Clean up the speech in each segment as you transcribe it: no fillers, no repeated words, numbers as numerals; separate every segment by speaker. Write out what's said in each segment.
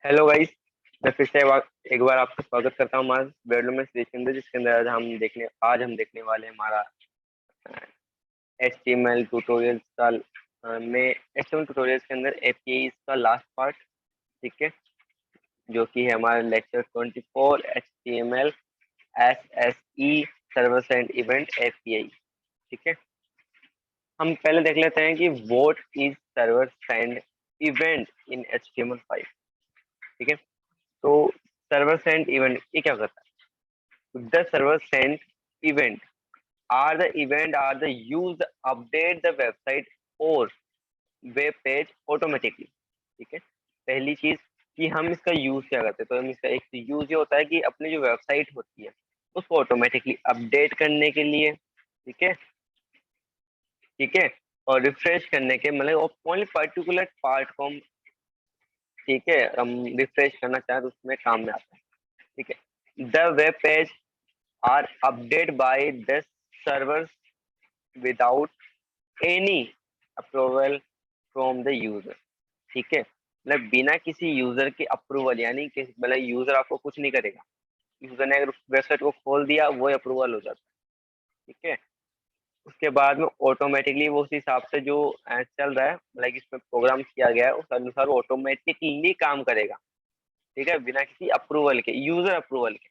Speaker 1: Hello guys. मैं फिर से एक बार आपका स्वागत करता हूँ हमारे बेडरूम में सीरीज के अंदर, जिसके अंदर आज हम देखने वाले हैं हमारा HTML ट्यूटोरियल का में HTML ट्यूटोरियल्स के अंदर APIs का लास्ट पार्ट। ठीक है, जो कि है हमारा lecture 24 HTML SSE server side event API। ठीक है, हम पहले देख लेते हैं कि what is server side event in HTML5। ठीक है, तो सर्वर साइड इवेंट ये क्या करता है? The server sent event are the used update the website or web page automatically। ठीक है, पहली चीज कि हम इसका यूज क्या करते हैं, तो हम इसका एक यूज ये होता है कि अपनी जो वेबसाइट होती है उसको ऑटोमेटिकली अपडेट करने के लिए। ठीक है, ठीक है, और रिफ्रेश करने के मतलब ओनली पर्टिकुलर पार्ट को हम, ठीक है, हम रिफ्रेश करना चाहें तो उसमें काम में आता है। ठीक है, the web page are updated by the servers without any approval from the user। ठीक है, मतलब बिना किसी यूजर के अप्रूवल, यानी कि मतलब यूजर आपको कुछ नहीं करेगा। यूजर ने अगर वेबसाइट को खोल दिया वो अप्रूवल हो जाता है। ठीक है, उसके बाद में ऑटोमेटिकली वो उस हिसाब से जो चल रहा है, मतलब इसमें प्रोग्राम किया गया है उस अनुसार ऑटोमेटिकली काम करेगा। ठीक है, बिना किसी अप्रूवल के, यूजर अप्रूवल के।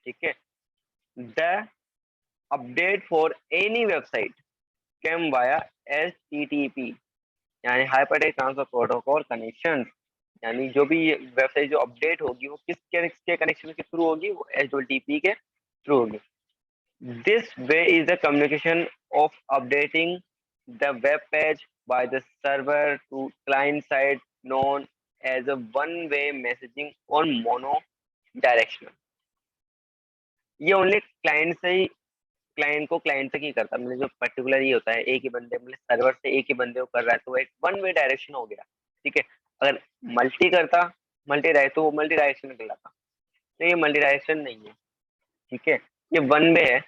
Speaker 1: ठीक है, the update for any website came via HTTP, यानी हाइपरटेक्स्ट ट्रांसफर प्रोटोकॉल कनेक्शन। यानी जो भी वेबसाइट जो अपडेट होगी वो किसके कनेक्शन के थ्रू होगी, वो HTTP के थ्रू होगी। This way is the communication of updating the web page by the server to client side, known as a one way messaging और मोनो डायरेक्शनल। ये ओनली क्लाइंट से ही, क्लाइंट को क्लाइंट तक ही करता है, मतलब जो पर्टिकुलर ये होता है एक ही बंदे, मतलब सर्वर से एक ही बंदे को कर रहा है तो वो एक वन वे डायरेक्शन हो गया। ठीक है, अगर मल्टी करता, मल्टी डायरेक्ट, तो वो मल्टी डायरेक्शन कहलाता। तो ये मल्टी डायरेक्शन नहीं है। ठीक है, ये वन वे है,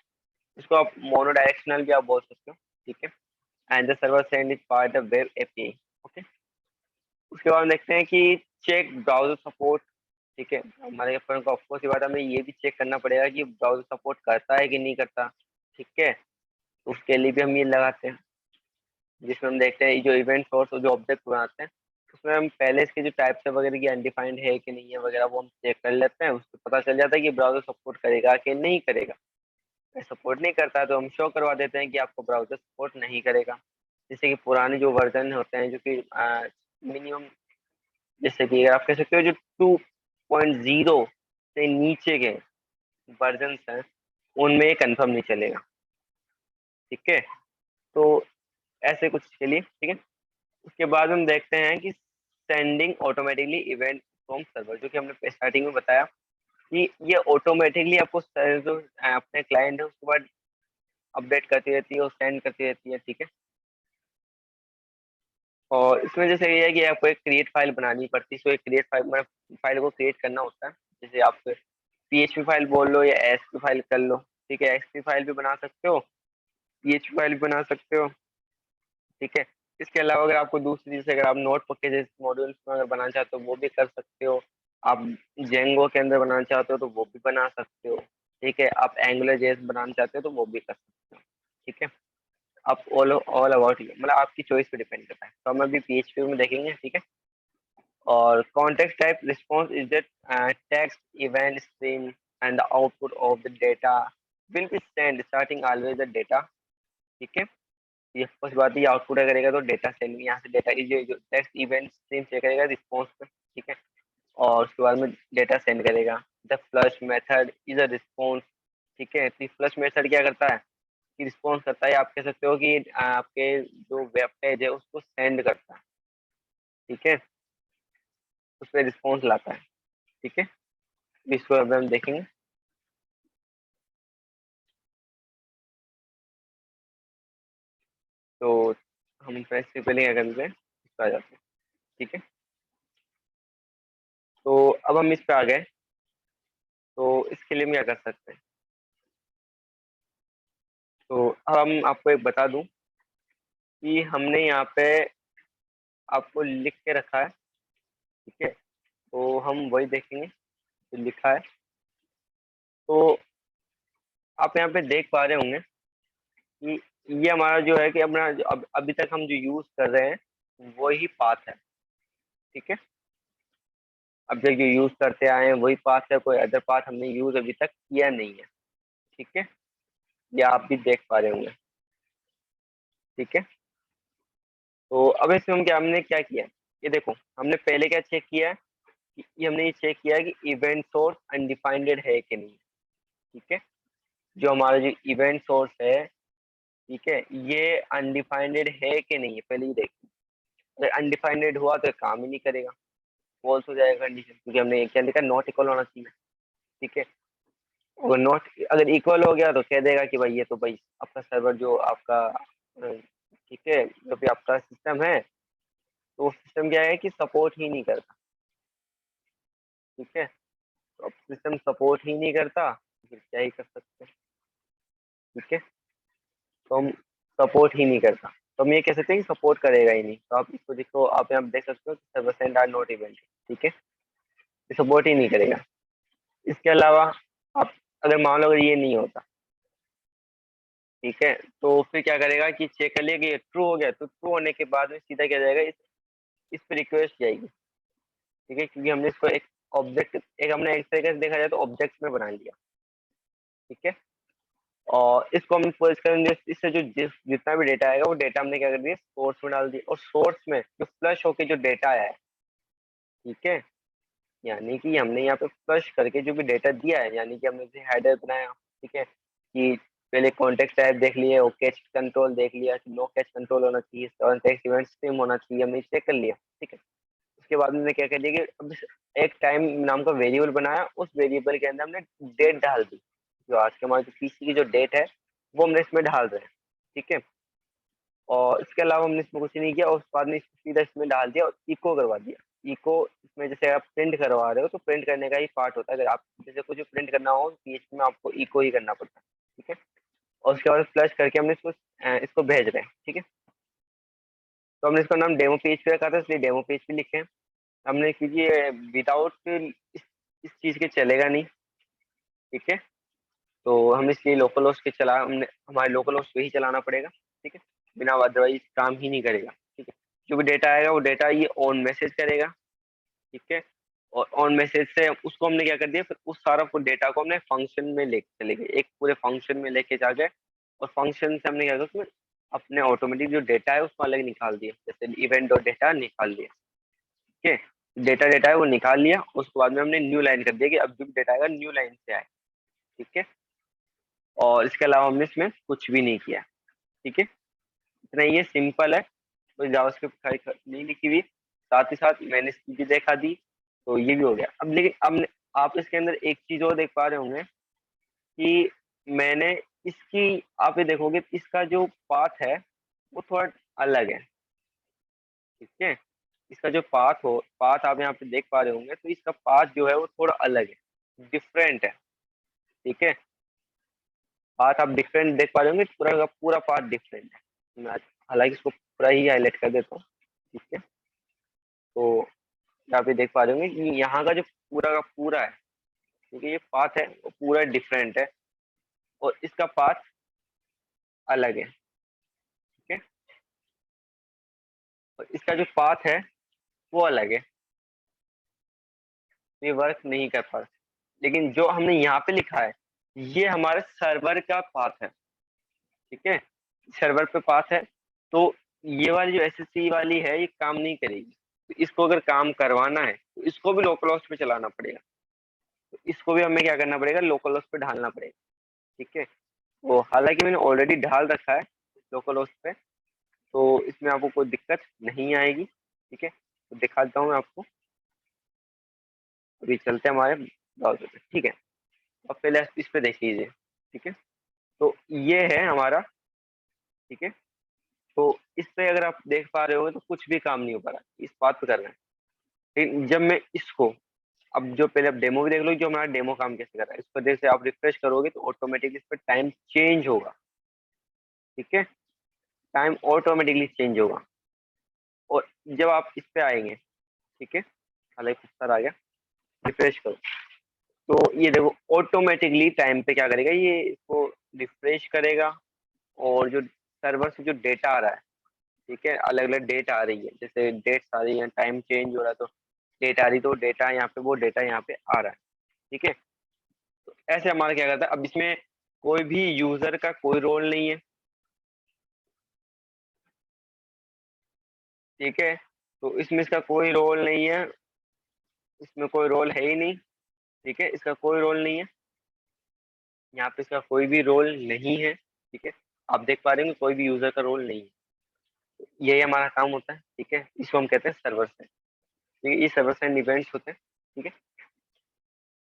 Speaker 1: इसको आप मोनो डायरेक्शनल भी आप बोल सकते हो। ठीक है, and the server send is part the web API। Okay, उसके बाद हम देखते हैं कि चेक ब्राउजर सपोर्ट। ठीक है, हमारे अपन को ऑफकोर्स ये बात हमें ये भी चेक करना पड़ेगा कि ब्राउजर सपोर्ट करता है कि नहीं करता। ठीक है, उसके लिए भी हम ये लगाते हैं, जिसमें हम देखते हैं जो इवेंट सोर्स और जो ऑब्जेक्ट बनाते हैं उसमें हम पहले इसके जो टाइप्स है वगैरह की अनडिफाइंड है कि नहीं है वगैरह, वो हम चेक कर लेते हैं। उससे पता चल जाता है कि ब्राउजर सपोर्ट करेगा कि नहीं करेगा। अगर सपोर्ट नहीं करता तो हम शो करवा देते हैं कि आपको ब्राउजर सपोर्ट नहीं करेगा। जैसे कि पुराने जो वर्जन होते हैं, जो कि मिनिमम, जैसे कि अगर आप कह सकते हो जो 2.0 से नीचे के वर्जन हैं उनमें ये कंफर्म नहीं चलेगा। ठीक है, तो ऐसे कुछ के लिए। ठीक है, उसके बाद हम देखते हैं कि sending automatically event from server, जो कि हमने स्टार्टिंग में बताया कि ये ऑटोमेटिकली आपको जो अपने क्लाइंट है उसके बाद अपडेट करती रहती है और सेंड करती रहती है। ठीक है, और इसमें जैसे ये है कि आपको एक क्रिएट फाइल बनानी पड़ती है, तो एक क्रिएट फाइल, मतलब फाइल को क्रिएट करना होता है। जैसे आप PHP फाइल बोल लो या ASP फाइल कर लो। ठीक है, XP फाइल भी बना सकते हो, PHP फाइल भी बना सकते हो। ठीक है, इसके अलावा अगर आपको दूसरी चीज, अगर आप नोट पैकेजेस मॉड्यूल्स में अगर बनाना चाहते हो वो भी कर सकते हो। आप जेंगो के अंदर बनाना चाहते हो तो वो भी बना सकते हो। ठीक है, आप एंगुलर जेएस बनाना चाहते हो तो वो भी कर सकते हो। ठीक है, आप ऑल अबाउट मतलब आपकी चॉइस पे डिपेंड करता है। तो हम अभी PHP में देखेंगे। ठीक है, और context type response is that text event stream and the output of the data will be send starting always the data. ठीक है, ये फर्स्ट बात ही आउटपुट करेगा तो डेटा सेंड, यहाँ से डेटा जो टेक्स्ट इवेंट स्ट्रीम से करेगा रिस्पॉन्स पे। ठीक है, और उसके बाद में डेटा सेंड करेगा। The flush method is a response. ठीक है, तो फ्लश मेथड क्या करता है कि रिस्पॉन्स करता है, आप कह सकते हो कि आपके जो वेब पेज है उसको सेंड करता है। ठीक है, उस पर रिस्पॉन्स लाता है। ठीक है, इसको अब हम देखेंगे। तो हम से पहले क्या करते हैं, इस पर आ जाते हैं। ठीक है, तो अब हम इस पे आ गए, तो इसके लिए हम क्या कर सकते हैं, तो अब हम आपको एक बता दूं कि हमने यहाँ पे आपको लिख के रखा है। ठीक है, तो हम वही देखेंगे जो लिखा है। तो आप यहाँ पे देख पा रहे होंगे कि ये हमारा जो है कि अपना अभी तक हम जो यूज कर रहे हैं वही पाथ है। ठीक है, अब तक जो यूज करते आए हैं वही पाथ है, कोई अदर पाथ हमने यूज अभी तक किया नहीं है। ठीक है, ये आप भी देख पा रहे होंगे। ठीक है, तो अब इसमें हम क्या हमने क्या किया, ये देखो हमने पहले क्या चेक किया है कि ये हमने ये चेक किया है कि इवेंट सोर्स अनडिफाइंड है कि नहीं। ठीक है, जो हमारा जो इवेंट सोर्स है, ठीक है, ये अनडिफाइंड है कि नहीं है पहले ये देखिए। अगर अनडिफाइंड हुआ तो ये काम ही नहीं करेगा, फॉल्स हो जाएगा कंडीशन, क्योंकि हमने क्या लिखा, नॉट इक्वल होना चाहिए। ठीक है, और नॉट अगर इक्वल हो गया तो कह देगा कि भाई ये तो भाई आपका सर्वर जो आपका ठीक है, जो भी आपका सिस्टम है, तो सिस्टम क्या है कि सपोर्ट ही नहीं करता। ठीक है, तो अब सिस्टम सपोर्ट ही नहीं करता, फिर क्या ही कर सकते हैं। ठीक है, तो हम सपोर्ट ही नहीं करता, तो हम ये कह सकते हैं कि सपोर्ट करेगा ही नहीं। तो आप इसको देखो, आप यहाँ देख सकते हो server send are not event. ठीक है, ये सपोर्ट ही नहीं करेगा। इसके अलावा आप अगर मान लो अगर ये नहीं होता, ठीक है, तो फिर क्या करेगा कि चेक कर लिया कि ये ट्रू हो गया, तो ट्रू होने के बाद में सीधा क्या जाएगा, इस पे रिक्वेस्ट जाएगी। ठीक है, क्योंकि हमने इसको एक ऑब्जेक्ट, एक हमने एक तरीके से देखा जाए तो ऑब्जेक्ट में बना लिया। ठीक है, और इसको हम पोस्ट करेंगे, इससे जो जितना भी डेटा आएगा वो डेटा हमने क्या कर दिया, सोर्स में डाल दिया, और सोर्स में जो फ्लश होके जो डेटा आया है, ठीक है, यानी कि हमने यहाँ पे फ्लश करके जो भी डेटा दिया है, यानी कि हमने इसे हेडर बनाया। ठीक है, कि पहले कॉन्टेक्स्ट टाइप देख लिए और कैच कंट्रोल देख लिया कि नो कैच कंट्रोल होना चाहिए, कॉन्टेक्स्ट इवेंट स्ट्रीम होना चाहिए, हमने चेक कर लिया। ठीक है, उसके बाद हमने क्या कर दिया कि अब एक टाइम नाम का वेरिएबल बनाया, उस वेरिएबल के अंदर हमने डेट डाल दी, जो आज के हमारे पीसी की जो डेट है वो हमने इसमें डाल रहे हैं। ठीक है, और इसके अलावा हमने इसमें कुछ नहीं किया, और उसके बाद में सीधा इसमें डाल दिया और इको करवा दिया। इको इसमें जैसे आप प्रिंट करवा रहे हो तो प्रिंट करने का ही पार्ट होता है, अगर आप जैसे कुछ प्रिंट करना हो पीएचपी में आपको इको ही करना पड़ता है। ठीक है, और उसके बाद फ्लश करके हमने इसको भेज रहे हैं। ठीक है, तो हमने इसका नाम डेमो पेज पे रखा था, इसलिए डेमो पेज पे लिखे हैं हमने, क्योंकि विदाउट इस चीज के चलेगा नहीं। ठीक है, तो हम इसलिए लोकल होस्ट के चला हमने, हमारे लोकल होस्ट पे ही चलाना पड़ेगा। ठीक है, बिना अदरवाइज काम ही नहीं करेगा। ठीक है, जो भी डेटा आएगा वो डेटा ये ऑन मैसेज करेगा। ठीक है, और ऑन मैसेज से उसको हमने क्या कर दिया, फिर उस सारा डेटा को हमने फंक्शन में लेके चले गए, एक पूरे फंक्शन में लेके जा गए, और फंक्शन से हमने क्या किया, उसमें अपने ऑटोमेटिक जो डेटा है उसको अलग निकाल दिया, जैसे इवेंट और डेटा निकाल दिया। ठीक है, डेटा डेटा है वो निकाल लिया, उसके बाद में हमने न्यू लाइन कर दिया कि अब जो भी डेटा आएगा न्यू लाइन से आए। ठीक है, और इसके अलावा हमने इसमें कुछ भी नहीं किया। ठीक है, इतना ये सिंपल है, कोई जावास्क्रिप्ट नहीं लिखी हुई, साथ ही साथ मैंने इसकी भी देखा दी, तो ये भी हो गया। अब लेकिन अब आप इसके अंदर एक चीज और देख पा रहे होंगे कि मैंने इसकी, आप ये देखोगे इसका जो पाथ है वो थोड़ा अलग है। ठीक है, इसका जो पाथ आप यहाँ पे देख पा रहे होंगे, तो इसका पाथ जो है वो थोड़ा अलग है, डिफरेंट है। ठीक है, पाथ आप डिफरेंट देख पा रहे होंगे, पूरा का पूरा पाथ डिफरेंट है। मैं हालांकि इसको पूरा ही हाईलाइट कर देता हूँ। ठीक है, तो यहाँ पे देख पा रहे होंगे कि यहाँ का जो पूरा का पूरा है, क्योंकि ये पाथ है वो पूरा डिफरेंट है, और इसका पाथ अलग है। ठीक है, और इसका जो पाथ है वो अलग है, ये वर्क नहीं कर पा रहा। लेकिन जो हमने यहाँ पे लिखा है ये हमारे सर्वर का पाथ है। ठीक है, सर्वर पे पाथ है, तो ये वाली जो एसएससी वाली है ये काम नहीं करेगी। तो इसको अगर काम करवाना है तो इसको भी लोकल होस्ट पे चलाना पड़ेगा, तो इसको भी हमें क्या करना पड़ेगा, लोकल होस्ट पे ढालना पड़ेगा। ठीक है, वो हालांकि मैंने ऑलरेडी ढाल रखा है लोकल होस्ट पे, तो इसमें आपको कोई दिक्कत नहीं आएगी। ठीक है, तो दिखाता हूँ मैं आपको, अभी चलते हैं हमारे ब्राउजर पे। ठीक है, अब पहले इस पे देख लीजिए। ठीक है, तो ये है हमारा। ठीक है, तो इस पे अगर आप देख पा रहे हो तो कुछ भी काम नहीं हो पा रहा, इस बात पे कर रहे हैं। लेकिन जब मैं इसको, अब जो पहले आप डेमो भी देख लो, जो हमारा डेमो काम कैसे कर रहा है, इस पर जैसे आप रिफ्रेश करोगे तो ऑटोमेटिकली इस पर टाइम चेंज होगा। ठीक है, टाइम ऑटोमेटिकली चेंज होगा, और जब आप इस पे आएंगे, ठीक है, हालांकि सर आ गया, रिफ्रेश करो। तो ये देखो ऑटोमेटिकली टाइम पे क्या करेगा, ये इसको रिफ्रेश करेगा, और जो सर्वर से जो डेटा आ रहा है, ठीक है, अलग अलग डेट आ रही है, जैसे डेट्स आ रही है, टाइम चेंज हो रहा है तो डेट आ रही, तो डेटा यहाँ पे, वो डेटा यहाँ पे आ रहा है, ठीक है। तो ऐसे हमारा क्या करता है, अब इसमें कोई भी यूजर का कोई रोल नहीं है, ठीक है। तो इसमें इसका कोई रोल नहीं है, इसमें कोई रोल है ही नहीं, ठीक है, इसका कोई रोल नहीं है, यहाँ पे इसका कोई भी रोल नहीं है, ठीक है। आप देख पा रहे हो कि कोई भी यूजर का रोल नहीं है। यही हमारा काम होता है, ठीक है, इसको हम कहते हैं सर्वर साइड, ठीक है, ये सर्वर साइड इवेंट्स होते हैं, ठीक है।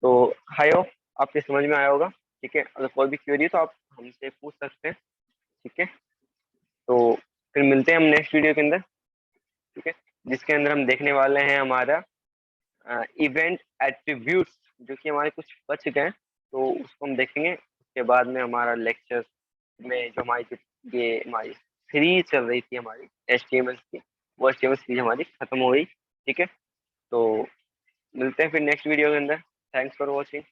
Speaker 1: तो आई होप आपके समझ में आया होगा, ठीक है। अगर कोई भी क्वेरी है तो आप हमसे पूछ सकते हैं, ठीक है। तो फिर मिलते हैं हम नेक्स्ट वीडियो के अंदर, ठीक है, जिसके अंदर हम देखने वाले हैं हमारा इवेंट एट्रीब्यूट्स, जो कि हमारे कुछ बच गए हैं, तो उसको हम देखेंगे। उसके बाद में हमारा लेक्चर में जो ये हमारी सीरीज चल रही थी हमारी HTML की, वो HTML सीरीज हमारी खत्म हो गई, ठीक है। तो मिलते हैं फिर नेक्स्ट वीडियो के अंदर। Thanks for watching.